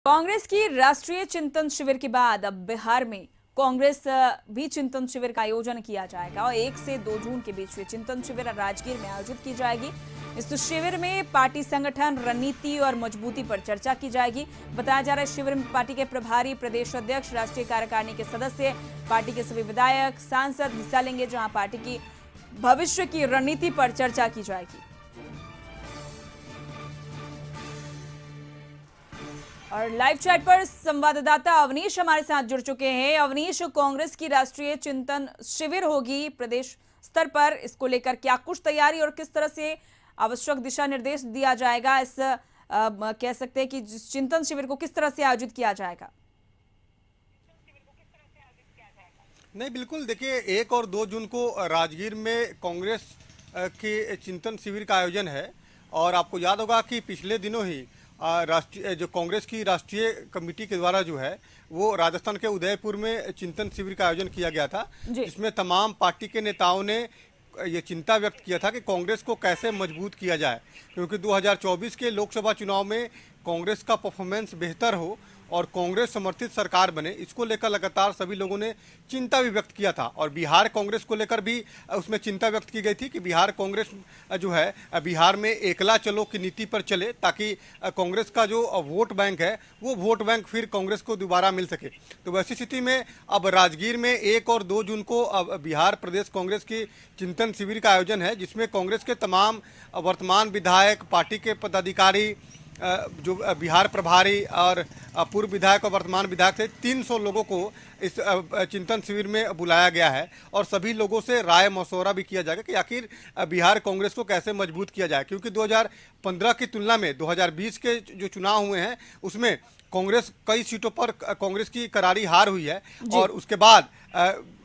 कांग्रेस की राष्ट्रीय चिंतन शिविर के बाद अब बिहार में कांग्रेस भी चिंतन शिविर का आयोजन किया जाएगा और 1 से 2 जून के बीच ये चिंतन शिविर राजगीर में आयोजित की जाएगी। इस शिविर में पार्टी संगठन, रणनीति और मजबूती पर चर्चा की जाएगी। बताया जा रहा है शिविर में पार्टी के प्रभारी, प्रदेश अध्यक्ष, राष्ट्रीय कार्यकारिणी के सदस्य, पार्टी के सभी विधायक, सांसद हिस्सा लेंगे, जहां पार्टी की भविष्य की रणनीति पर चर्चा की जाएगी। और लाइव चैट पर संवाददाता अवनीश हमारे साथ जुड़ चुके हैं। अवनीश, कांग्रेस की राष्ट्रीय चिंतन शिविर होगी प्रदेश स्तर पर, इसको लेकर क्या कुछ तैयारी और किस तरह से आवश्यक दिशा निर्देश दिया जाएगा? इस कह सकते हैं कि चिंतन शिविर को किस तरह से आयोजित किया जाएगा? नहीं, बिल्कुल देखिए, 1 और 2 जून को राजगीर में कांग्रेस के चिंतन शिविर का आयोजन है। और आपको याद होगा कि पिछले दिनों ही राष्ट्रीय जो कांग्रेस की राष्ट्रीय कमेटी के द्वारा जो है वो राजस्थान के उदयपुर में चिंतन शिविर का आयोजन किया गया था, जिसमें तमाम पार्टी के नेताओं ने ये चिंता व्यक्त किया था कि कांग्रेस को कैसे मजबूत किया जाए, क्योंकि 2024 के लोकसभा चुनाव में कांग्रेस का परफॉर्मेंस बेहतर हो और कांग्रेस समर्थित सरकार बने। इसको लेकर लगातार सभी लोगों ने चिंता भी व्यक्त किया था। और बिहार कांग्रेस को लेकर भी उसमें चिंता व्यक्त की गई थी कि बिहार कांग्रेस जो है बिहार में एकला चलो की नीति पर चले, ताकि कांग्रेस का जो वोट बैंक है वो वोट बैंक फिर कांग्रेस को दोबारा मिल सके। तो वैसी स्थिति में अब राजगीर में 1 और 2 जून को अब बिहार प्रदेश कांग्रेस की चिंतन शिविर का आयोजन है, जिसमें कांग्रेस के तमाम वर्तमान विधायक, पार्टी के पदाधिकारी, जो बिहार प्रभारी और पूर्व विधायक और वर्तमान विधायक से 300 लोगों को इस चिंतन शिविर में बुलाया गया है। और सभी लोगों से राय मशवरा भी किया जाएगा कि आखिर बिहार कांग्रेस को कैसे मजबूत किया जाए, क्योंकि 2015 की तुलना में 2020 के जो चुनाव हुए हैं उसमें कांग्रेस कई सीटों पर कांग्रेस की करारी हार हुई है और उसके बाद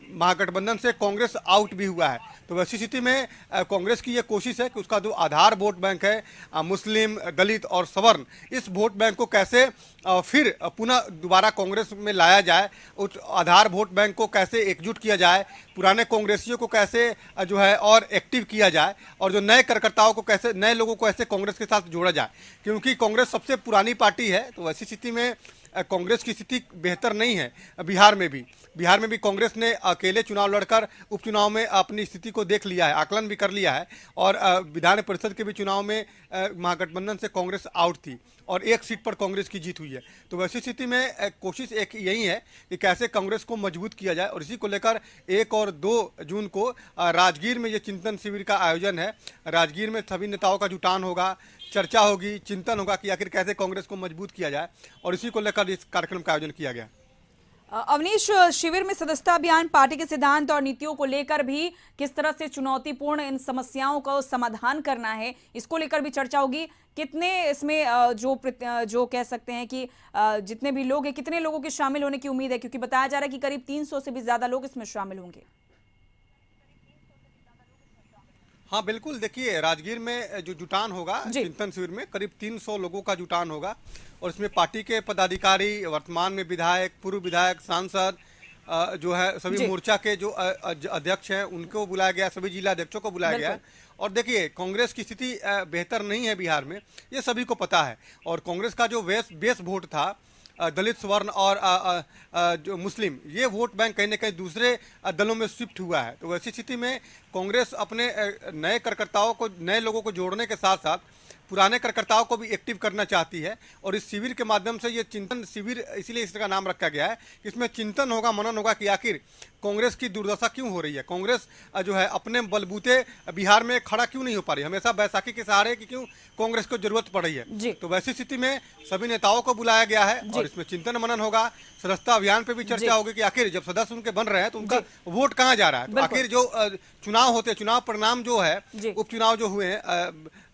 महागठबंधन से कांग्रेस आउट भी हुआ है। तो वैसी स्थिति में कांग्रेस की ये कोशिश है कि उसका जो आधार वोट बैंक है, मुस्लिम, दलित और सवर्ण, इस वोट बैंक को कैसे फिर पुनः दोबारा कांग्रेस में लाया जाए, उस आधार वोट बैंक को कैसे एकजुट किया जाए, पुराने कांग्रेसियों को कैसे जो है और एक्टिव किया जाए, और जो नए कार्यकर्ताओं को कैसे, नए लोगों को ऐसे कांग्रेस के साथ जोड़ा जाए, क्योंकि कांग्रेस सबसे पुरानी पार्टी है। तो वैसी स्थिति में कांग्रेस की स्थिति बेहतर नहीं है। बिहार में भी कांग्रेस ने अकेले चुनाव लड़कर उपचुनाव में अपनी स्थिति को देख लिया है, आकलन भी कर लिया है। और विधान परिषद के भी चुनाव में महागठबंधन से कांग्रेस आउट थी और 1 सीट पर कांग्रेस की जीत हुई है। तो वैसी स्थिति में कोशिश एक यही है कि कैसे कांग्रेस को मजबूत किया जाए, और इसी को लेकर 1 और 2 जून को राजगीर में ये चिंतन शिविर का आयोजन है। राजगीर में सभी नेताओं का जुटान होगा, चर्चा होगी, चिंतन होगा कि आखिर कैसे कांग्रेस को मजबूत किया जाए, और इसी को लेकर इस कार्यक्रम का आयोजन किया गया। अवनीश, शिविर में सदस्यता अभियान, पार्टी के सिद्धांत और नीतियों को लेकर भी किस तरह से चुनौतीपूर्ण इन समस्याओं का समाधान करना है, इसको लेकर भी चर्चा होगी। कितने इसमें जो कह सकते हैं कि जितने भी लोग हैं, कितने लोगों के शामिल होने की उम्मीद है, क्योंकि बताया जा रहा है कि करीब 300 से भी ज्यादा लोग इसमें शामिल होंगे? हाँ बिल्कुल, देखिए, राजगीर में जो जुटान होगा चिंतन शिविर में करीब 300 लोगों का जुटान होगा, और इसमें पार्टी के पदाधिकारी, वर्तमान में विधायक, पूर्व विधायक, सांसद, जो है सभी मोर्चा के जो अध्यक्ष हैं उनको बुलाया गया, सभी जिला अध्यक्षों को बुलाया गया। और देखिए, कांग्रेस की स्थिति बेहतर नहीं है बिहार में, ये सभी को पता है। और कांग्रेस का जो बेस वोट था, दलित, स्वर्ण और जो मुस्लिम, ये वोट बैंक कहीं ना कहीं दूसरे दलों में शिफ्ट हुआ है। तो वैसी स्थिति में कांग्रेस अपने नए कार्यकर्ताओं को, नए लोगों को जोड़ने के साथ साथ पुराने कार्यकर्ताओं को भी एक्टिव करना चाहती है। और इस शिविर के माध्यम से, ये चिंतन शिविर इसलिए इसका नाम रखा गया है कि इसमें चिंतन होगा, मनन होगा कि आखिर कांग्रेस की दुर्दशा क्यों हो रही है, कांग्रेस जो है अपने बलबूते बिहार में खड़ा क्यों नहीं हो पा रही, हमेशा बैसाखी के सहारे की क्यों कांग्रेस को जरूरत पड़ रही है। तो वैसी स्थिति में सभी नेताओं को बुलाया गया है और इसमें चिंतन मनन होगा। सदस्यता अभियान पे भी चर्चा होगी कि आखिर जब सदस्य उनके बन रहे हैं तो उनका वोट कहाँ जा रहा है। तो आखिर जो चुनाव होते हैं, चुनाव परिणाम जो है, उपचुनाव जो हुए हैं,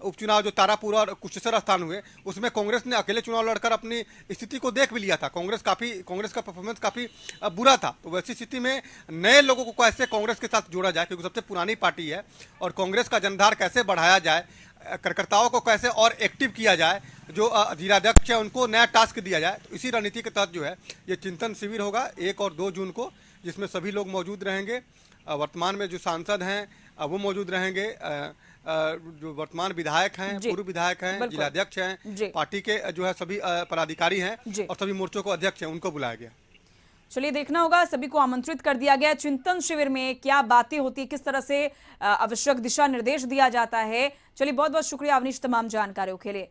उपचुनाव जो तारापुर और कुशेश्वर स्थान हुए, उसमें कांग्रेस ने अकेले चुनाव लड़कर अपनी स्थिति को देख भी लिया था। कांग्रेस का परफॉर्मेंस काफी बुरा था। तो वैसी स्थिति में नए लोगों को कैसे कांग्रेस के साथ जोड़ा जाए, क्योंकि सबसे पुरानी पार्टी है, और कांग्रेस का जनाधार कैसे बढ़ाया जाए, कार्यकर्ताओं को कैसे और एक्टिव किया जाए, जो जिलाध्यक्ष है उनको नया टास्क दिया जाए। तो इसी रणनीति के तहत जो है ये चिंतन शिविर होगा 1 और 2 जून को, जिसमें सभी लोग मौजूद रहेंगे। वर्तमान में जो सांसद हैं वो मौजूद रहेंगे, जो वर्तमान विधायक हैं, जी। पूर्व विधायक हैं, बिल्कुल। जिलाध्यक्ष जी। हैं, पार्टी के जो है सभी पदाधिकारी जी। हैं और सभी मोर्चों को अध्यक्ष हैं, उनको बुलाया गया। चलिए, देखना होगा, सभी को आमंत्रित कर दिया गया। चिंतन शिविर में क्या बातें होती है, किस तरह से आवश्यक दिशा निर्देश दिया जाता है। चलिए, बहुत बहुत शुक्रिया अवनीश तमाम जानकारियों के लिए।